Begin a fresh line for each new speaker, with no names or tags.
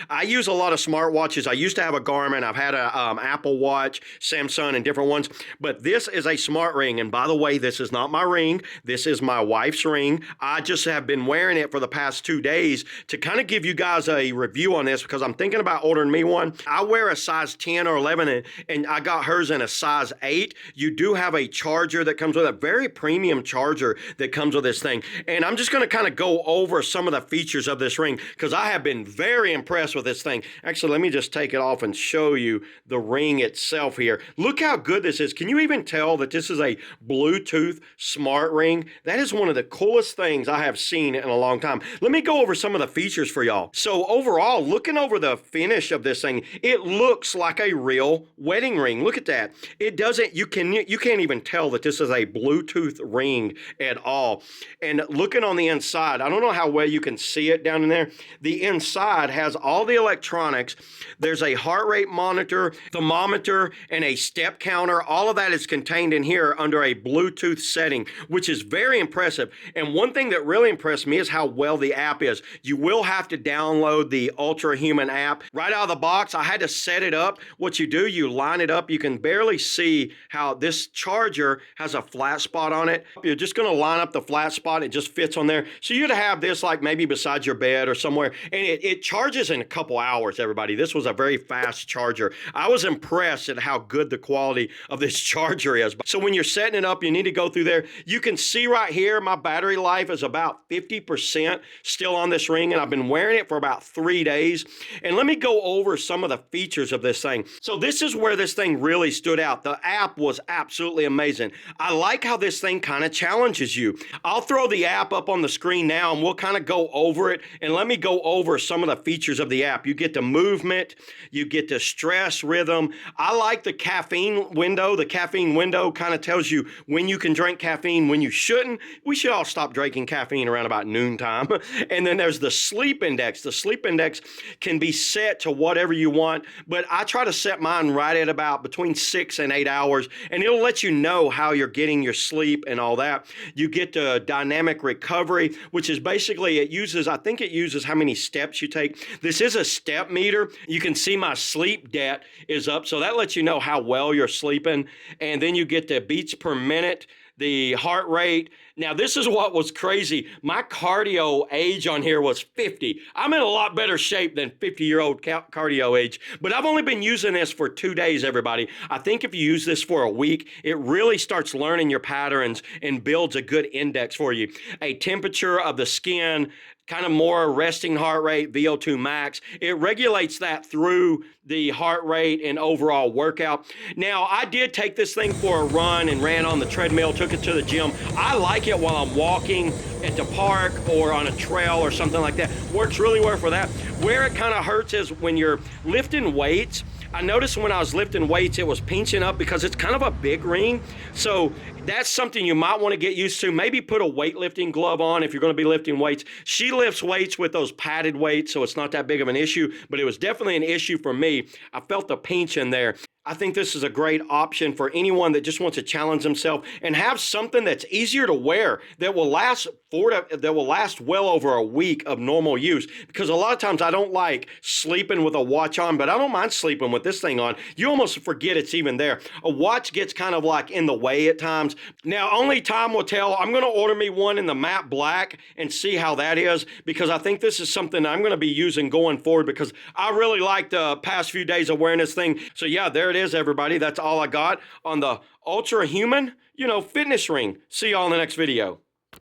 I use a lot of smartwatches. I used to have a Garmin. I've had a Apple Watch, Samsung, and different ones. But this is a smart ring. And by the way, this is not my ring. This is my wife's ring. I just have been wearing it for the past 2 days to kind of give you guys a review on this because I'm thinking about ordering me one. I wear a size 10 or 11, and I got hers in a size 8. You do have a charger that comes with a very premium charger that comes with this thing. And I'm just going to kind of go over some of the features of this ring because I have been very impressed with this thing. Actually, let me just take it off and show you the ring itself here. Look how good this is. Can you even tell that this is a Bluetooth smart ring? That is one of the coolest things I have seen in a long time. Let me go over some of the features for y'all. So overall, looking over the finish of this thing, it looks like a real wedding ring. Look at that. It doesn't, you can't even tell that this is a Bluetooth ring at all. And looking on the inside, I don't know how well you can see it down in there. The inside has all the electronics. There's a heart rate monitor, thermometer, and a step counter. All of that is contained in here under a Bluetooth setting, which is very impressive. And one thing that really impressed me is how well the app is. You will have to download the Ultrahuman app. Right out of the box, I had to set it up. What you do, you line it up. You can barely see how this charger has a flat spot on it. You're just going to line up the flat spot. It just fits on there. So you'd have this like maybe beside your bed or somewhere. And it charges in a couple hours, everybody. This was a very fast charger. I was impressed at how good the quality of this charger is. So when you're setting it up, you need to go through there. You can see right here, my battery life is about 50% still on this ring, and I've been wearing it for about 3 days. And let me go over some of the features of this thing. So this is where this thing really stood out. The app was absolutely amazing. I like how this thing kind of challenges you. I'll throw the app up on the screen now, and we'll kind of go over it. And let me go over some of the features of the app. You get the movement, you get the stress rhythm. I like the caffeine window. The caffeine window kind of tells you when you can drink caffeine, when you shouldn't. We should all stop drinking caffeine around about noontime. And then there's the sleep index. The sleep index can be set to whatever you want, but I try to set mine right at about between 6 and 8 hours, and it'll let you know how you're getting your sleep and all that. You get the dynamic recovery, which is basically I think it uses how many steps you take. This is a step meter. You can see my sleep debt is up, so that lets you know how well you're sleeping. And then you get the beats per minute, the heart rate. Now, this is what was crazy. My cardio age on here was 50. I'm in a lot better shape than 50-year-old cardio age, but I've only been using this for 2 days, everybody. I think if you use this for a week, it really starts learning your patterns and builds a good index for you. A temperature of the skin, kind of more resting heart rate, VO2 max. It regulates that through the heart rate and overall workout. Now, I did take this thing for a run and ran on the treadmill, took it to the gym. I like it while I'm walking at the park or on a trail or something like that. Works really well for that. Where it kind of hurts is when you're lifting weights. I noticed when I was lifting weights, it was pinching up because it's kind of a big ring. So that's something you might want to get used to. Maybe put a weightlifting glove on if you're going to be lifting weights. She lifts weights with those padded weights, so it's not that big of an issue, but it was definitely an issue for me. I felt the pinch in there. I think this is a great option for anyone that just wants to challenge themselves and have something that's easier to wear that will last well over a week of normal use. Because a lot of times I don't like sleeping with a watch on, but I don't mind sleeping with this thing on. You almost forget it's even there. A watch gets kind of like in the way at times. Now, only time will tell. I'm going to order me one in the matte black and see how that is, because I think this is something I'm going to be using going forward because I really like the past few days of wearing this thing. So yeah, there it is, everybody. That's all I got on the Ultrahuman, fitness ring. See y'all in the next video.